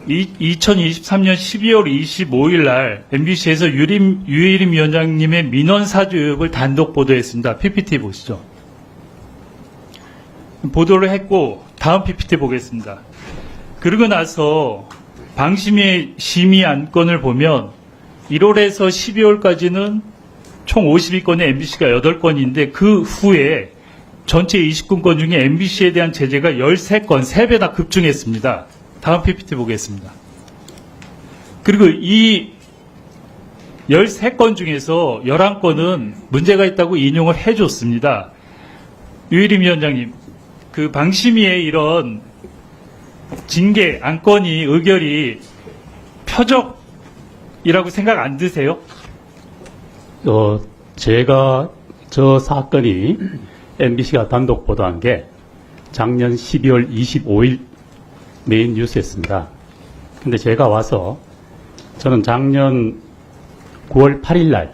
2023년 12월 25일 날 MBC에서 유일임 위원장님의 민원 사주역을 단독 보도했습니다. PPT 보시죠. 보도를 했고 다음 PPT 보겠습니다. 그러고 나서 방심의 심의 안건을 보면 1월에서 12월까지는 총 52건에 MBC가 8건인데 그 후에 전체 29건 중에 MBC에 대한 제재가 13건, 3배나 급증했습니다. 다음 PPT 보겠습니다. 그리고 이 13건 중에서 11건은 문제가 있다고 인용을 해줬습니다. 유일임 위원장님, 그 방심위의 이런 징계, 안건이, 의결이 표적이라고 생각 안 드세요? 제가 저 사건이 MBC가 단독 보도한 게 작년 12월 25일 메인 뉴스였습니다. 근데 제가 와서 저는 작년 9월 8일 날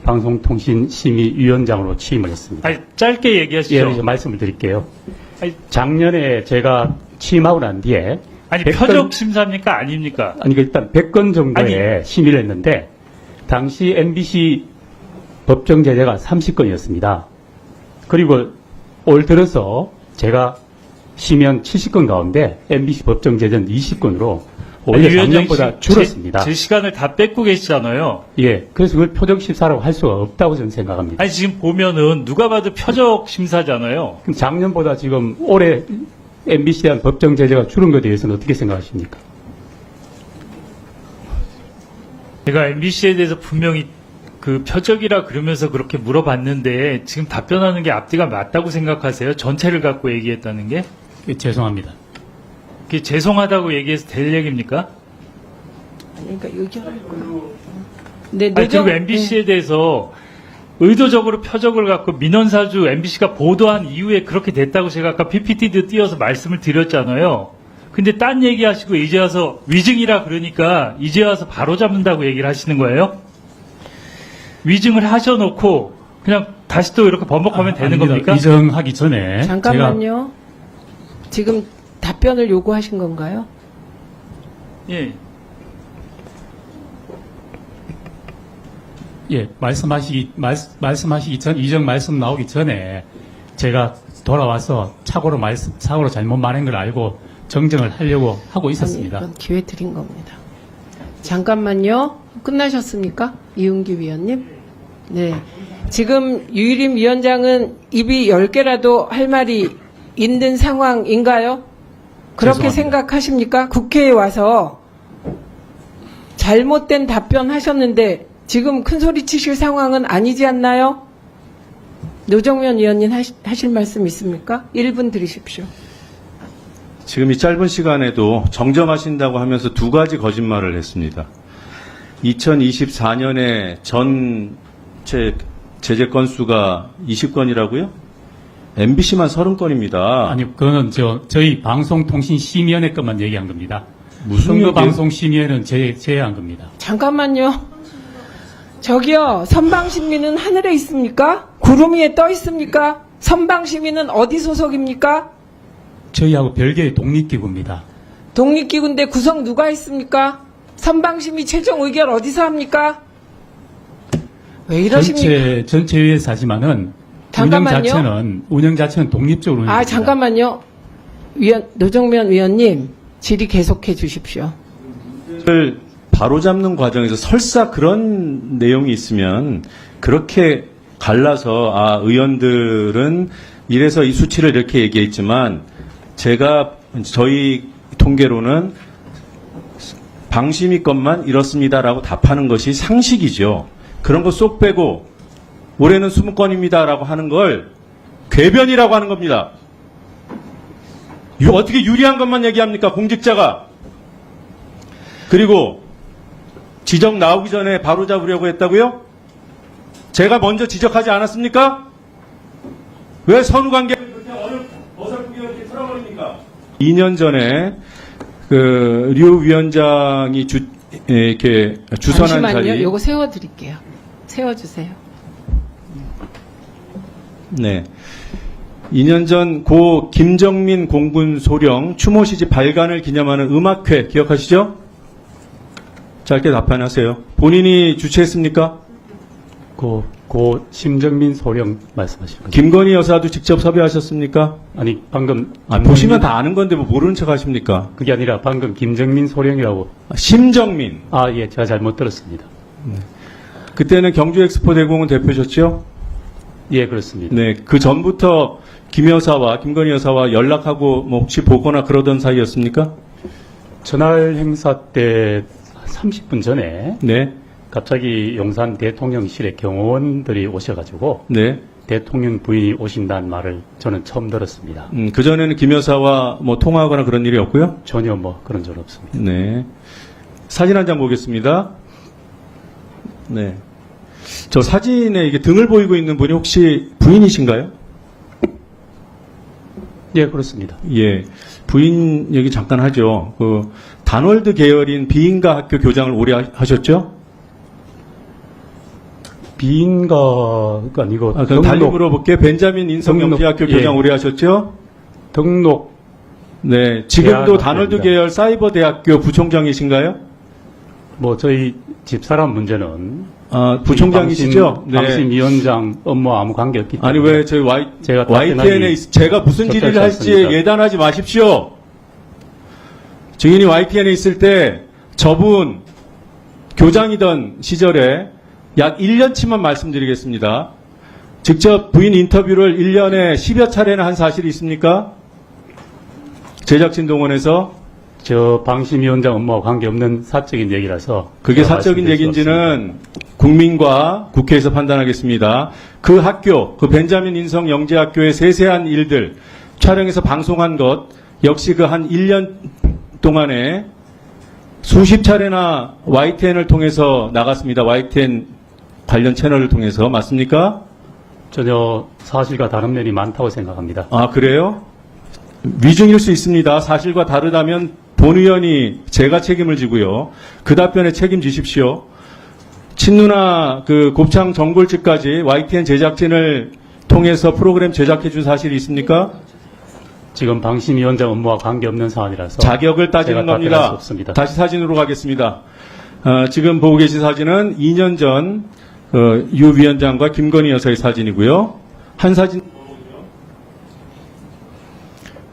방송통신심의위원장으로 취임을 했습니다. 아니, 짧게 얘기하시죠. 예, 이제 말씀을 드릴게요. 아니, 작년에 제가 취임하고 난 뒤에 아니 100건 표적 심사입니까? 아닙니까? 아니, 일단 100건 정도의 심의를 했는데 당시 MBC 법정 제재가 30건이었습니다. 그리고 올 들어서 제가 심의한 70건 가운데 MBC 법정 제재는 20건으로 오히려 아니, 위원장님, 작년보다 줄었습니다. 제 시간을 다 뺏고 계시잖아요. 예, 그래서 그걸 표적 심사라고 할 수가 없다고 저는 생각합니다. 아니 지금 보면은 누가 봐도 표적 심사잖아요. 그럼 작년보다 지금 올해 MBC에 대한 법정 제재가 줄은 것에 대해서는 어떻게 생각하십니까? 제가 MBC에 대해서 분명히 그 표적이라 그러면서 그렇게 물어봤는데 지금 답변하는 게 앞뒤가 맞다고 생각하세요? 전체를 갖고 얘기했다는 게? 예, 죄송합니다. 그게 죄송하다고 얘기해서 될 얘기입니까? 그러니까 의견을. 네, 아니, 그리고 MBC에 대해서 의도적으로 표적을 갖고 민원사주 MBC가 보도한 이후에 그렇게 됐다고 제가 아까 PPT도 띄워서 말씀을 드렸잖아요. 근데 딴 얘기하시고 이제 와서 위증이라 그러니까 이제 와서 바로 잡는다고 얘기를 하시는 거예요? 위증을 하셔놓고 그냥 다시 또 이렇게 번복하면 되는 아닙니다. 겁니까? 위정하기 전에 잠깐만요. 지금 답변을 요구하신 건가요? 예. 예, 말씀하시기 전, 이정 말씀 나오기 전에 제가 돌아와서 사고로 잘못 말한 걸 알고 정정을 하려고 하고 있었습니다. 아니, 이건 기회 드린 겁니다. 잠깐만요. 끝나셨습니까? 이은기 위원님? 네. 지금 유일임 위원장은 입이 10개라도 할 말이 있는 상황인가요? 그렇게 죄송합니다. 생각하십니까? 국회에 와서 잘못된 답변 하셨는데 지금 큰 소리 치실 상황은 아니지 않나요? 노정면 위원님 하실 말씀 있습니까? 1분 드리십시오. 지금 이 짧은 시간에도 정정하신다고 하면서 두 가지 거짓말을 했습니다. 2024년에 전체 제재 건수가 20건이라고요? MBC만 30건입니다. 아니, 그거는 저희 방송통신심의위원회 것만 얘기한 겁니다. 무슨 얘기예요? 선거방송심의회는 제외한 겁니다. 잠깐만요. 저기요, 선방시민은 하늘에 있습니까? 구름 위에 떠 있습니까? 선방시민은 어디 소속입니까? 저희하고 별개의 독립기구입니다. 독립기구인데 구성 누가 했습니까? 선방심의 최종 의결 어디서 합니까? 왜 이러십니까? 전체회에서 하지만은 잠깐만요. 운영 자체는 독립적으로 운영됩니다. 아, 잠깐만요. 노정면 위원님, 질의 계속해 주십시오. 를 바로잡는 과정에서 설사 그런 내용이 있으면 그렇게 갈라서 의원들은 이래서 이 수치를 이렇게 얘기했지만 저희 통계로는 방심위 것만 이렇습니다라고 답하는 것이 상식이죠. 그런 거 쏙 빼고 올해는 20건입니다라고 하는 걸 궤변이라고 하는 겁니다. 어떻게 유리한 것만 얘기합니까? 공직자가. 그리고 지적 나오기 전에 바로 잡으려고 했다고요? 제가 먼저 지적하지 않았습니까? 왜 선후관계를 그렇게 어설프게 이렇게 틀어버립니까? 2년 전에 류 위원장이 이렇게 주선한 잠시만요. 자리. 요거 세워드릴게요. 세워주세요. 네. 2년 전 고 김정민 공군 소령 추모 시집 발간을 기념하는 음악회 기억하시죠? 짧게 답변하세요. 본인이 주최했습니까? 고 심정민 소령 말씀하시는 거죠? 김건희 여사도 직접 섭외하셨습니까? 아니 방금 보시면 다 아는 건데 뭐 모르는 척 하십니까? 그게 아니라 방금 김정민 소령이라고. 심정민. 아, 예, 제가 잘못 들었습니다. 그때는 경주 엑스포 대공원 대표셨죠? 예, 그렇습니다. 네, 그 전부터 김 여사와 김건희 여사와 연락하고 뭐 혹시 보거나 그러던 사이였습니까? 전날 행사 때 30분 전에 네, 갑자기 용산 대통령실에 경호원들이 오셔가지고 네. 대통령 부인이 오신다는 말을 저는 처음 들었습니다. 그 전에는 김 여사와 뭐 통화하거나 그런 일이 없고요. 전혀 뭐 그런 적 없습니다. 네, 사진 한 장 보겠습니다. 네, 저 사진에 이게 등을 보이고 있는 분이 혹시 부인이신가요? 예, 그렇습니다. 예, 부인 얘기 잠깐 하죠. 그 단월드 계열인 비인가 학교 교장을 오래 하셨죠? 비인가가 아니고 그럼 달리 물어볼게. 벤자민 인성영재학교 등록, 교장 예. 오래 하셨죠? 등록 네, 지금도 대학 단월드 학교입니다. 계열 사이버대학교 부총장이신가요? 뭐 저희 집사람 문제는 아, 부총장이시죠? 방심위원장 업무와 아무 관계없기 때문에 아니 왜 저희 제가 YTN에 제가 무슨 적절치 질의를 할지 않습니다. 예단하지 마십시오. 증인이 YTN에 있을 때 저분 교장이던 시절에 약 1년치만 말씀드리겠습니다. 직접 부인 인터뷰를 1년에 10여 차례나 한 사실이 있습니까? 제작진 동원해서 저 방심위원장 업무와 관계없는 사적인 얘기라서 그게 제가 사적인 말씀드릴 수 얘기인지는 국민과 국회에서 판단하겠습니다. 그 학교, 그 벤자민 인성 영재학교의 세세한 일들 촬영해서 방송한 것 역시 그 한 1년 동안에 수십 차례나 YTN을 통해서 나갔습니다. YTN 관련 채널을 통해서 맞습니까? 전혀 사실과 다른 면이 많다고 생각합니다. 아, 그래요? 위증일 수 있습니다. 사실과 다르다면 본 의원이 제가 책임을 지고요. 그 답변에 책임지십시오. 친누나 그 곱창 전골집까지 YTN 제작진을 통해서 프로그램 제작해 준 사실이 있습니까? 지금 방심위원장 업무와 관계없는 사안이라서 자격을 따지는 제가 답변할 수 겁니다. 없습니다. 다시 사진으로 가겠습니다. 지금 보고 계신 사진은 2년 전 유 위원장과 김건희 여사의 사진이고요. 한 사진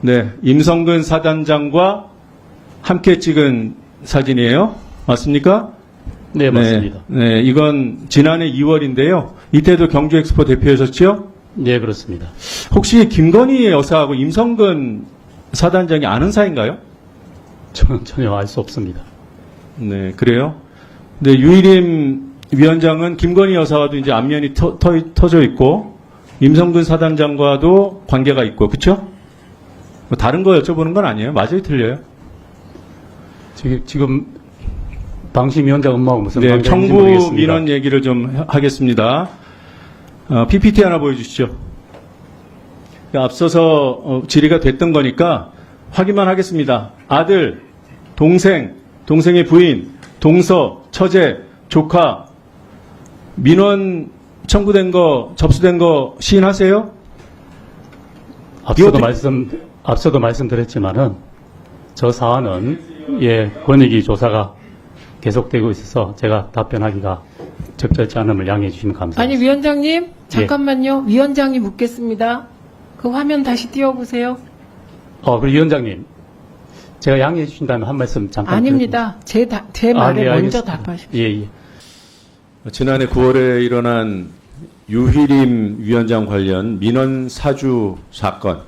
네, 임성근 사단장과 함께 찍은 사진이에요. 맞습니까? 네, 맞습니다. 네, 이건 지난해 2월인데요. 이때도 경주 엑스포 대표였었죠? 네, 그렇습니다. 혹시 김건희 여사하고 임성근 사단장이 아는 사이인가요? 저는 전혀 알 수 없습니다. 네, 그래요. 네, 유일임 위원장은 김건희 여사와도 이제 안면이 터져 있고, 임성근 사단장과도 관계가 있고, 그쵸? 뭐 다른 거 여쭤보는 건 아니에요. 맞아요, 틀려요? 지금 방심위원장 업무하고 무슨 네, 관계인지 청부 모르겠습니다. 민원 얘기를 좀 하겠습니다. PPT 하나 보여주시죠. 앞서서 질의가 됐던 거니까 확인만 하겠습니다. 아들, 동생, 동생의 부인, 동서, 처제, 조카, 민원 청구된 거, 접수된 거 시인하세요? 앞서도 말씀드렸지만은 저 사안은 권익위 조사가 계속되고 있어서 제가 답변하기가 적절치 않음을 양해해 주시면 감사합니다. 아니 위원장님 잠깐만요. 위원장이 묻겠습니다. 그 화면 다시 띄워보세요. 그리고 위원장님, 제가 양해해 주신다면 한 말씀 잠깐. 아닙니다. 제 말에 예, 먼저 알겠습니다. 답하십시오. 예. 지난해 9월에 일어난 유희림 위원장 관련 민원 사주 사건,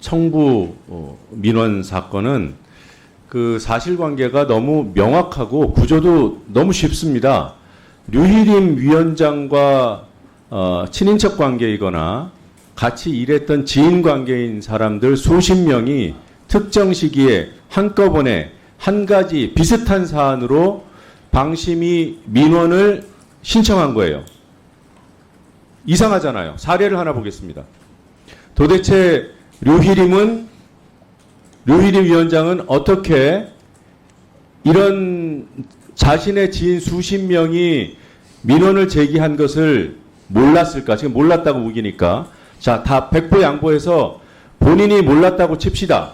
청부 민원 사건은 그 사실관계가 너무 명확하고 구조도 너무 쉽습니다. 류희림 위원장과 친인척 관계이거나 같이 일했던 지인 관계인 사람들 수십 명이 특정 시기에 한꺼번에 한 가지 비슷한 사안으로 방심위 민원을 신청한 거예요. 이상하잖아요. 사례를 하나 보겠습니다. 도대체 류희림 위원장은 어떻게 이런 자신의 지인 수십 명이 민원을 제기한 것을 몰랐을까? 지금 몰랐다고 우기니까 자, 다 백보 양보해서 본인이 몰랐다고 칩시다.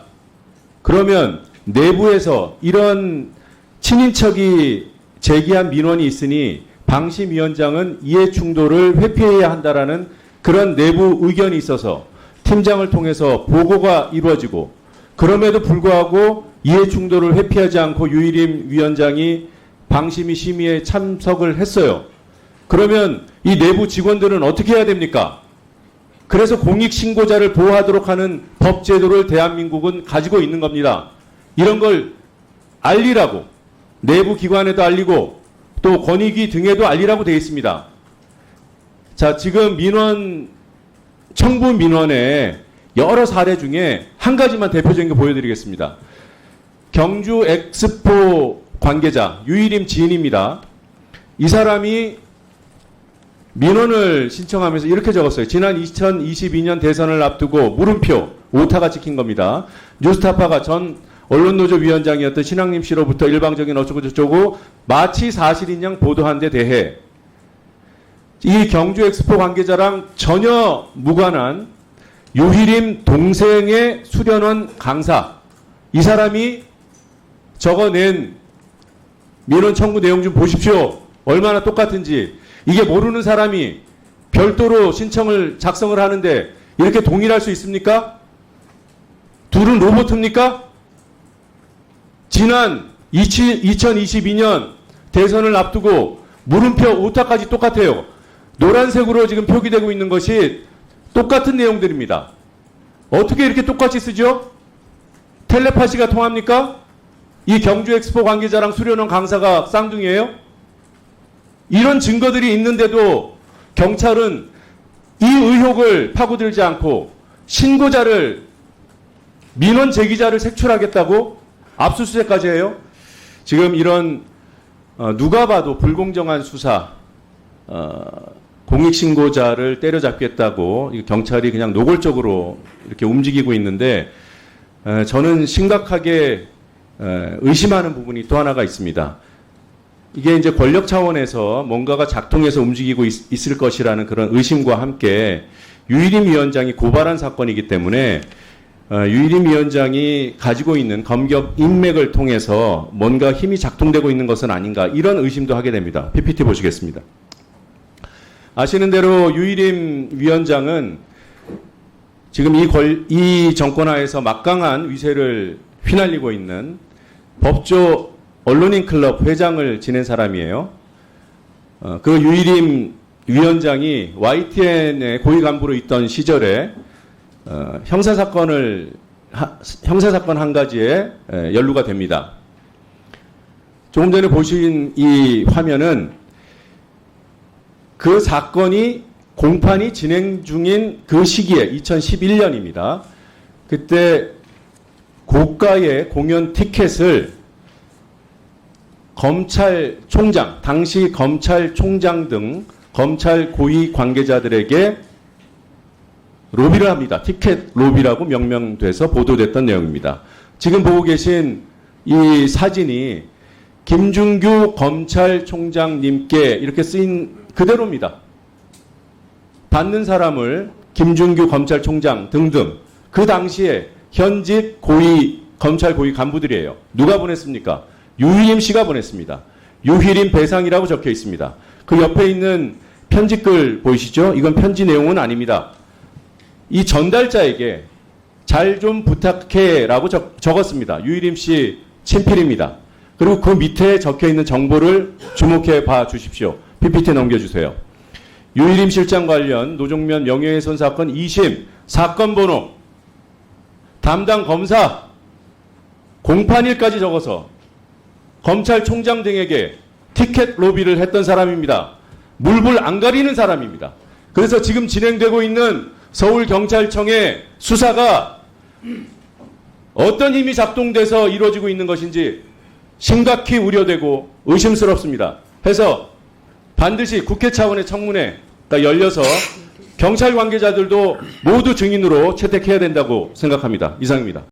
그러면 내부에서 이런 친인척이 제기한 민원이 있으니 방심위원장은 이해 충돌을 회피해야 한다라는 그런 내부 의견이 있어서 팀장을 통해서 보고가 이루어지고, 그럼에도 불구하고 이해 충돌을 회피하지 않고 유일임 위원장이 방심위 심의에 참석을 했어요. 그러면 이 내부 직원들은 어떻게 해야 됩니까? 그래서 공익신고자를 보호하도록 하는 법제도를 대한민국은 가지고 있는 겁니다. 이런 걸 알리라고, 내부 기관에도 알리고 또 권익위 등에도 알리라고 되어 있습니다. 자, 지금 청부 민원의 여러 사례 중에 한 가지만 대표적인 거 보여드리겠습니다. 경주 엑스포 관계자 유일임 지인입니다. 이 사람이 민원을 신청하면서 이렇게 적었어요. 지난 2022년 대선을 앞두고 물음표, 오타가 찍힌 겁니다. 뉴스타파가 전 언론노조 위원장이었던 신학림 씨로부터 일방적인 어쩌고저쩌고 마치 사실인 양 보도한 데 대해 이 경주 엑스포 관계자랑 전혀 무관한 유희림 동생의 수련원 강사, 이 사람이 적어낸 민원 청구 내용 좀 보십시오. 얼마나 똑같은지. 이게 모르는 사람이 별도로 신청을 작성을 하는데 이렇게 동일할 수 있습니까? 둘은 로봇입니까? 지난 2022년 대선을 앞두고 물음표 오타까지 똑같아요. 노란색으로 지금 표기되고 있는 것이 똑같은 내용들입니다. 어떻게 이렇게 똑같이 쓰죠? 텔레파시가 통합니까? 이 경주 엑스포 관계자랑 수련원 강사가 쌍둥이에요? 이런 증거들이 있는데도 경찰은 이 의혹을 파고들지 않고 신고자를, 민원 제기자를 색출하겠다고 압수수색까지 해요? 지금 이런 누가 봐도 불공정한 수사, 공익신고자를 때려잡겠다고 경찰이 그냥 노골적으로 이렇게 움직이고 있는데, 저는 심각하게 의심하는 부분이 또 하나가 있습니다. 이게 이제 권력 차원에서 뭔가가 작동해서 움직이고 있을 것이라는 그런 의심과 함께 유일임 위원장이 고발한 사건이기 때문에 유일임 위원장이 가지고 있는 검경 인맥을 통해서 뭔가 힘이 작동되고 있는 것은 아닌가, 이런 의심도 하게 됩니다. PPT 보시겠습니다. 아시는 대로 유일임 위원장은 지금 이 정권하에서 막강한 위세를 휘날리고 있는 법조 언론인 클럽 회장을 지낸 사람이에요. 그 유일임 위원장이 YTN의 고위 간부로 있던 시절에 형사사건 한 가지에 연루가 됩니다. 조금 전에 보신 이 화면은 그 사건이 공판이 진행 중인 그 시기에 2011년입니다. 그때 고가의 공연 티켓을 검찰총장, 당시 검찰총장 등 검찰 고위 관계자들에게 로비를 합니다. 티켓 로비라고 명명돼서 보도됐던 내용입니다. 지금 보고 계신 이 사진이 김준규 검찰총장님께 이렇게 쓰인 그대로입니다. 받는 사람을 김준규 검찰총장 등등 그 당시에 현직 검찰 고위 간부들이에요. 누가 보냈습니까? 유희림 씨가 보냈습니다. 유희림 배상이라고 적혀 있습니다. 그 옆에 있는 편지글 보이시죠? 이건 편지 내용은 아닙니다. 이 전달자에게 잘 좀 부탁해라고 적었습니다. 유희림 씨 친필입니다. 그리고 그 밑에 적혀 있는 정보를 주목해 봐 주십시오. PPT 넘겨주세요. 유희림 실장 관련 노종면 명예훼손 사건 2심 사건 번호, 담당 검사, 공판일까지 적어서 검찰총장 등에게 티켓 로비를 했던 사람입니다. 물불 안 가리는 사람입니다. 그래서 지금 진행되고 있는 서울경찰청의 수사가 어떤 힘이 작동돼서 이루어지고 있는 것인지 심각히 우려되고 의심스럽습니다. 해서 반드시 국회 차원의 청문회가 열려서 경찰 관계자들도 모두 증인으로 채택해야 된다고 생각합니다. 이상입니다.